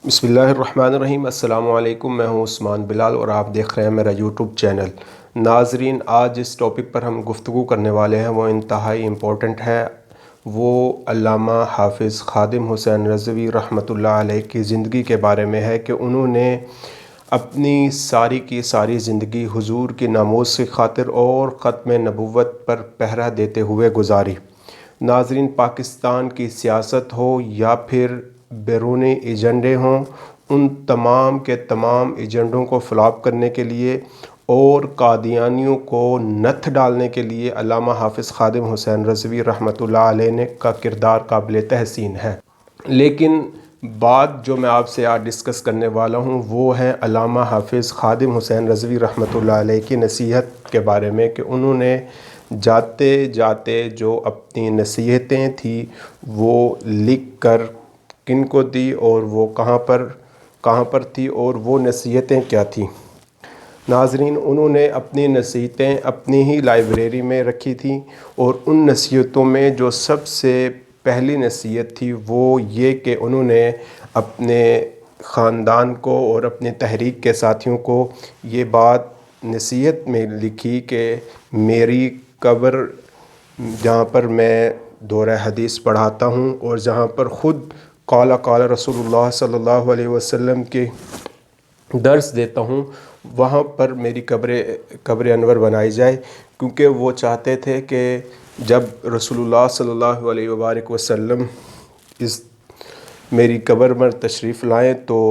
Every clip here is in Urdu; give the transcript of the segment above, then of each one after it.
بسم اللہ الرحمن الرحیم۔ السلام علیکم، میں ہوں عثمان بلال اور آپ دیکھ رہے ہیں میرا یوٹیوب چینل۔ ناظرین، آج جس ٹاپک پر ہم گفتگو کرنے والے ہیں وہ انتہائی امپورٹنٹ ہے۔ وہ علامہ حافظ خادم حسین رضوی رحمۃ اللہ علیہ کی زندگی کے بارے میں ہے کہ انہوں نے اپنی ساری کی ساری زندگی حضور کی ناموس کی خاطر اور ختم نبوت پر پہرا دیتے ہوئے گزاری۔ ناظرین، پاکستان کی سیاست ہو یا پھر بیرونی ایجنڈے ہوں، ان تمام کے تمام ایجنڈوں کو فلاپ کرنے کے لیے اور قادیانیوں کو نتھ ڈالنے کے لیے علامہ حافظ خادم حسین رضوی رحمۃ اللہ علیہ کا کردار قابل تحسین ہے۔ لیکن بات جو میں آپ سے آج ڈسکس کرنے والا ہوں وہ ہے علامہ حافظ خادم حسین رضوی رحمۃ اللہ علیہ کی نصیحت کے بارے میں کہ انہوں نے جاتے جاتے جو اپنی نصیحتیں تھیں وہ لکھ کر کن کو دی اور وہ کہاں پر تھی اور وہ نصیحتیں کیا تھیں۔ ناظرین، انہوں نے اپنی نصیحتیں اپنی ہی لائبریری میں رکھی تھیں اور ان نصیحتوں میں جو سب سے پہلی نصیحت تھی وہ یہ کہ انہوں نے اپنے خاندان کو اور اپنے تحریک کے ساتھیوں کو یہ بات نصیحت میں لکھی کہ میری قبر جہاں پر میں دورہ حدیث پڑھاتا ہوں اور جہاں پر خود قال رسول اللہ صلی اللہ علیہ وسلم کے درس دیتا ہوں، وہاں پر میری قبر انور بنائی جائے، کیونکہ وہ چاہتے تھے کہ جب رسول اللہ صلی اللہ علیہ وآلہ وسلم اس میری قبر میں تشریف لائیں تو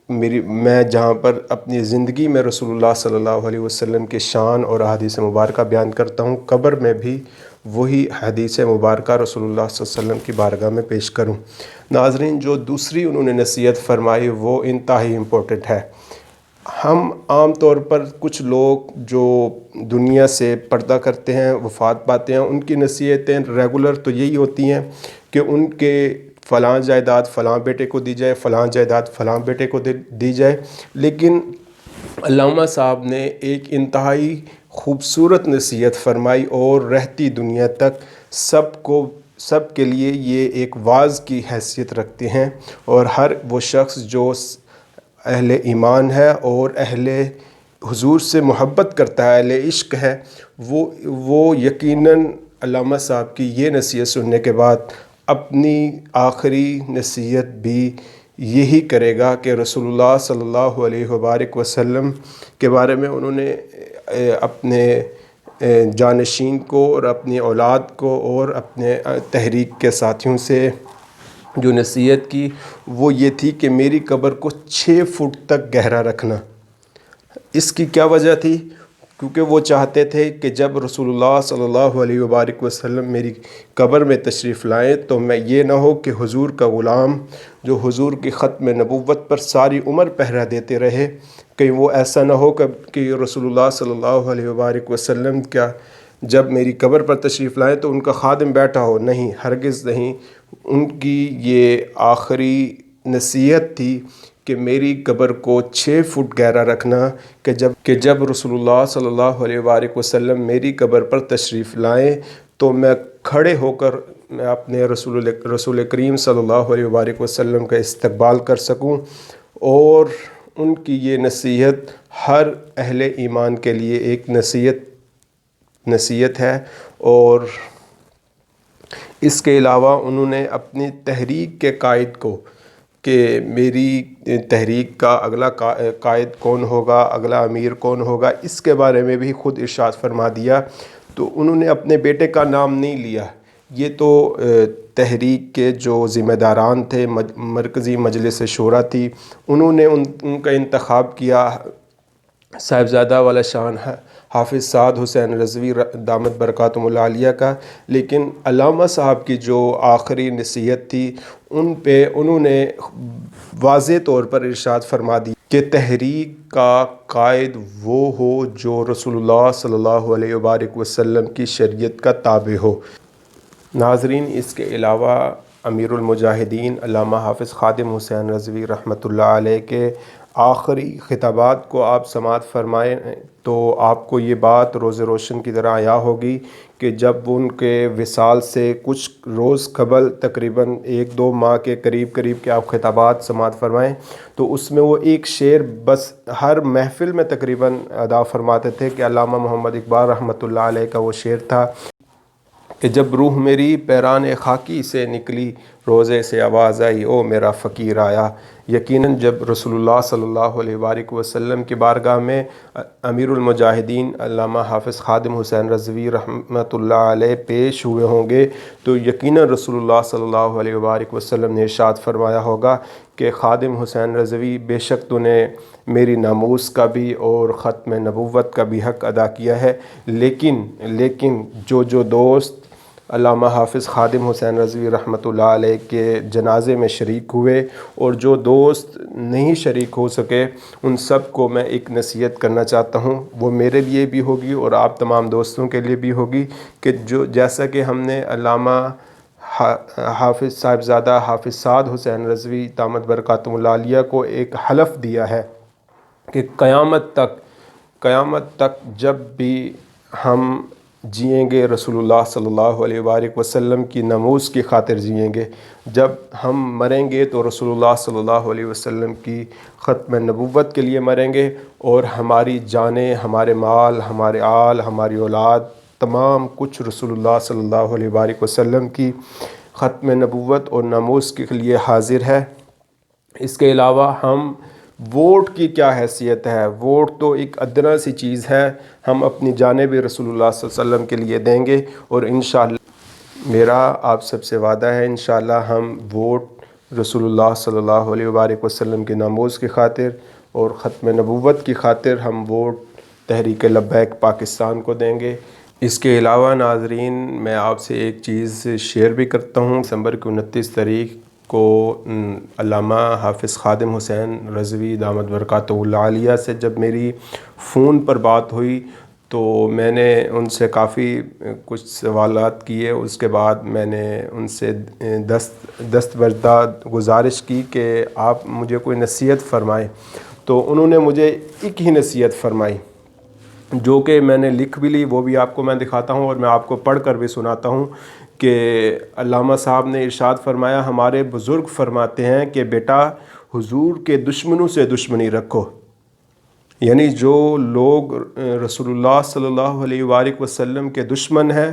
میں جہاں پر اپنی زندگی میں رسول اللہ صلی اللہ علیہ وسلم کے شان اور احادیث مبارکہ بیان کرتا ہوں، قبر میں بھی وہی حدیث مبارکہ رسول اللہ صلی اللہ علیہ وسلم کی بارگاہ میں پیش کروں۔ ناظرین، جو دوسری انہوں نے نصیحت فرمائی وہ انتہائی امپورٹنٹ ہے۔ ہم عام طور پر کچھ لوگ جو دنیا سے پردہ کرتے ہیں، وفات پاتے ہیں، ان کی نصیحتیں ریگولر تو یہی ہوتی ہیں کہ ان کے فلاں جائیداد فلاں بیٹے کو دی جائے، فلاں جائیداد فلاں بیٹے کو دی جائے، لیکن علامہ صاحب نے ایک انتہائی خوبصورت نصیحت فرمائی اور رہتی دنیا تک سب کے لیے یہ ایک واعظ کی حیثیت رکھتے ہیں، اور ہر وہ شخص جو اہل ایمان ہے اور اہل حضور سے محبت کرتا ہے، اہل عشق ہے، وہ یقیناً علامہ صاحب کی یہ نصیحت سننے کے بعد اپنی آخری نصیحت بھی یہی کرے گا کہ رسول اللہ صلی اللہ علیہ وآلہ وسلم کے بارے میں انہوں نے اپنے جانشین کو اور اپنی اولاد کو اور اپنے تحریک کے ساتھیوں سے جو نصیحت کی وہ یہ تھی کہ میری قبر کو 6 فٹ تک گہرا رکھنا۔ اس کی کیا وجہ تھی؟ کیونکہ وہ چاہتے تھے کہ جب رسول اللہ صلی اللہ علیہ وآلہ وسلم میری قبر میں تشریف لائیں تو میں یہ نہ ہو کہ حضور کا غلام جو حضور کی ختم نبوت پر ساری عمر پہرا دیتے رہے، کہیں وہ ایسا نہ ہو کہ رسول اللہ صلی اللہ علیہ وآلہ وسلم کیا جب میری قبر پر تشریف لائیں تو ان کا خادم بیٹھا ہو۔ نہیں، ہرگز نہیں۔ ان کی یہ آخری نصیحت تھی کہ میری قبر کو 6 فٹ گہرا رکھنا کہ جب رسول اللہ صلی اللہ علیہ وآلہ وسلم میری قبر پر تشریف لائیں تو میں کھڑے ہو کر میں اپنے رسول کریم صلی اللہ علیہ وآلہ وسلم کا استقبال کر سکوں۔ اور ان کی یہ نصیحت ہر اہل ایمان کے لیے ایک نصیحت ہے۔ اور اس کے علاوہ انہوں نے اپنی تحریک کے قائد کو کہ میری تحریک کا اگلا قائد کون ہوگا، اگلا امیر کون ہوگا، اس کے بارے میں بھی خود ارشاد فرما دیا۔ تو انہوں نے اپنے بیٹے کا نام نہیں لیا، یہ تو تحریک کے جو ذمہ داران تھے، مرکزی مجلس شورا تھی، انہوں نے ان کا انتخاب کیا صاحبزادہ والا شان حافظ سعد حسین رضوی دامت برکاتہم العالیہ کا۔ لیکن علامہ صاحب کی جو آخری نصیحت تھی ان پہ انہوں نے واضح طور پر ارشاد فرما دی کہ تحریک کا قائد وہ ہو جو رسول اللہ صلی اللہ علیہ وآلہ وسلم کی شریعت کا تابع ہو۔ ناظرین، اس کے علاوہ امیر المجاہدین علامہ حافظ خادم حسین رضوی رحمۃ اللہ علیہ کے آخری خطابات کو آپ سماعت فرمائیں تو آپ کو یہ بات روز روشن کی طرح عیاں ہوگی کہ جب ان کے وصال سے کچھ روز قبل تقریباً 1-2 ماہ کے قریب کے آپ خطابات سماعت فرمائیں تو اس میں وہ ایک شعر بس ہر محفل میں تقریباً ادا فرماتے تھے کہ علامہ محمد اقبال رحمۃ اللہ علیہ کا وہ شعر تھا کہ جب روح میری پیران خاکی سے نکلی، روزے سے آواز آئی او میرا فقیر آیا۔ یقیناً جب رسول اللہ صلی اللہ علیہ وآلہ وسلم کی بارگاہ میں امیر المجاہدین علامہ حافظ خادم حسین رضوی رحمۃ اللہ علیہ پیش ہوئے ہوں گے تو یقیناً رسول اللہ صلی اللہ علیہ وآلہ وسلم نے ارشاد فرمایا ہوگا کہ خادم حسین رضوی بے شک تو نے میری ناموس کا بھی اور ختم نبوت کا بھی حق ادا کیا ہے، لیکن جو دوست علامہ حافظ خادم حسین رضوی رحمۃ اللہ علیہ کے جنازے میں شریک ہوئے اور جو دوست نہیں شریک ہو سکے ان سب کو میں ایک نصیحت کرنا چاہتا ہوں، وہ میرے لیے بھی ہوگی اور آپ تمام دوستوں کے لیے بھی ہوگی کہ جیسا کہ ہم نے علامہ حافظ صاحبزادہ حافظ سعد حسین رضوی دامت برکاتہم العالیہ کو ایک حلف دیا ہے کہ قیامت تک جب بھی ہم جئیں گے رسول اللہ صلی اللہ علیہ وآلہ وسلم کی ناموس کی خاطر جئیں گے، جب ہم مریں گے تو رسول اللہ صلی اللہ علیہ وسلم کی ختم نبوت کے لیے مریں گے، اور ہماری جانیں، ہمارے مال، ہمارے آل، ہماری اولاد، تمام کچھ رسول اللہ صلی اللہ علیہ وآلہ وسلم کی ختم نبوت اور ناموس کے لیے حاضر ہے۔ اس کے علاوہ ہم ووٹ کی کیا حیثیت ہے؟ ووٹ تو ایک ادنیٰ سی چیز ہے، ہم اپنی جانیں بھی رسول اللہ صلی اللہ علیہ وسلم کے لیے دیں گے، اور انشاءاللہ میرا آپ سب سے وعدہ ہے انشاءاللہ ہم ووٹ رسول اللہ صلی اللہ علیہ وآلہ وسلم کے ناموس کی خاطر اور ختم نبوت کی خاطر ہم ووٹ تحریک لبیک پاکستان کو دیں گے۔ اس کے علاوہ ناظرین میں آپ سے ایک چیز شیئر بھی کرتا ہوں۔ دسمبر کی 29 تاریخ کو علامہ حافظ خادم حسین رضوی دامت برکاتہم العالیہ سے جب میری فون پر بات ہوئی تو میں نے ان سے کافی کچھ سوالات کیے، اس کے بعد میں نے ان سے دستبردہ گزارش کی کہ آپ مجھے کوئی نصیحت فرمائیں، تو انہوں نے مجھے ایک ہی نصیحت فرمائی جو کہ میں نے لکھ بھی لی، وہ بھی آپ کو میں دکھاتا ہوں اور میں آپ کو پڑھ کر بھی سناتا ہوں کہ علامہ صاحب نے ارشاد فرمایا، ہمارے بزرگ فرماتے ہیں کہ بیٹا حضور کے دشمنوں سے دشمنی رکھو، یعنی جو لوگ رسول اللہ صلی اللہ علیہ وآلہ وسلم کے دشمن ہیں،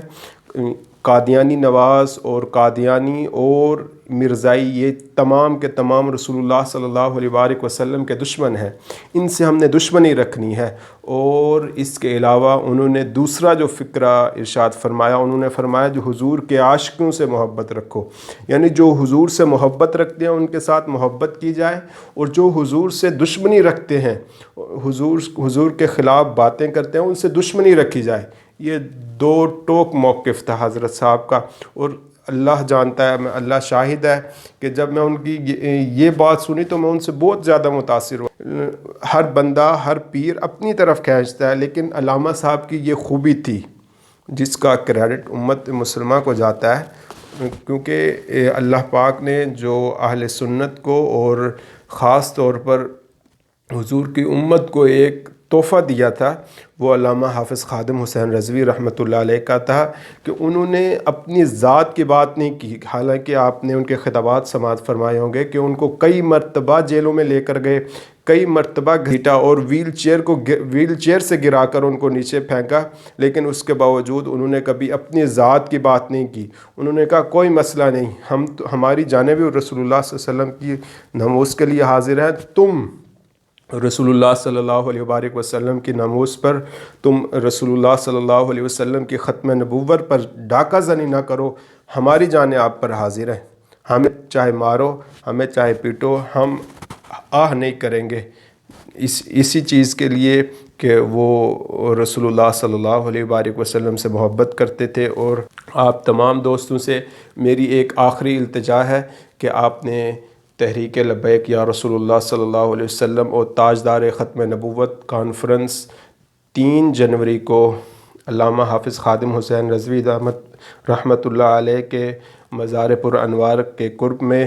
قادیانی نواز اور قادیانی اور مرزائی، یہ تمام کے تمام رسول اللہ صلی اللہ علیہ وآلہ وسلم کے دشمن ہیں، ان سے ہم نے دشمنی رکھنی ہے۔ اور اس کے علاوہ انہوں نے دوسرا جو فقرہ ارشاد فرمایا، انہوں نے فرمایا جو حضور کے عاشقوں سے محبت رکھو، یعنی جو حضور سے محبت رکھتے ہیں ان کے ساتھ محبت کی جائے، اور جو حضور سے دشمنی رکھتے ہیں، حضور کے خلاف باتیں کرتے ہیں، ان سے دشمنی رکھی جائے۔ یہ دو ٹوک موقف تھا حضرت صاحب کا، اور اللہ جانتا ہے، اللہ شاہد ہے کہ جب میں ان کی یہ بات سنی تو میں ان سے بہت زیادہ متاثر ہوا۔ ہر بندہ، ہر پیر اپنی طرف کھینچتا ہے، لیکن علامہ صاحب کی یہ خوبی تھی جس کا کریڈٹ امت مسلمہ کو جاتا ہے، کیونکہ اللہ پاک نے جو اہل سنت کو اور خاص طور پر حضور کی امت کو ایک تحفہ دیا تھا، وہ علامہ حافظ خادم حسین رضوی رحمۃ اللہ علیہ کا تھا کہ انہوں نے اپنی ذات کی بات نہیں کی۔ حالانکہ آپ نے ان کے خطابات سماعت فرمائے ہوں گے کہ ان کو کئی مرتبہ جیلوں میں لے کر گئے، کئی مرتبہ گھسیٹا اور ویل چیئر سے گرا کر ان کو نیچے پھینکا، لیکن اس کے باوجود انہوں نے کبھی اپنی ذات کی بات نہیں کی۔ انہوں نے کہا کوئی مسئلہ نہیں، ہماری جانب رسول اللہ صلی اللہ علیہ وسلم کی ناموس کے لیے حاضر ہیں، تم رسول اللہ صلی اللہ علیہ وآلہ وسلم کی ناموس پر، تم رسول اللہ صلی اللہ علیہ وسلم کی ختم نبوت پر ڈاکہ زنی نہ کرو، ہماری جانیں آپ پر حاضر ہیں، ہمیں چاہے مارو، ہمیں چاہے پیٹو، ہم آہ نہیں کریں گے، اسی چیز کے لیے کہ وہ رسول اللہ صلی اللہ علیہ وآلہ وسلم سے محبت کرتے تھے۔ اور آپ تمام دوستوں سے میری ایک آخری التجا ہے کہ آپ نے تحریک لبیک یا رسول اللہ صلی اللہ علیہ وسلم اور تاجدار ختم نبوت کانفرنس 3 جنوری کو علامہ حافظ خادم حسین رضوی رحمۃ اللہ علیہ کے مزار پر انوار کے قرب میں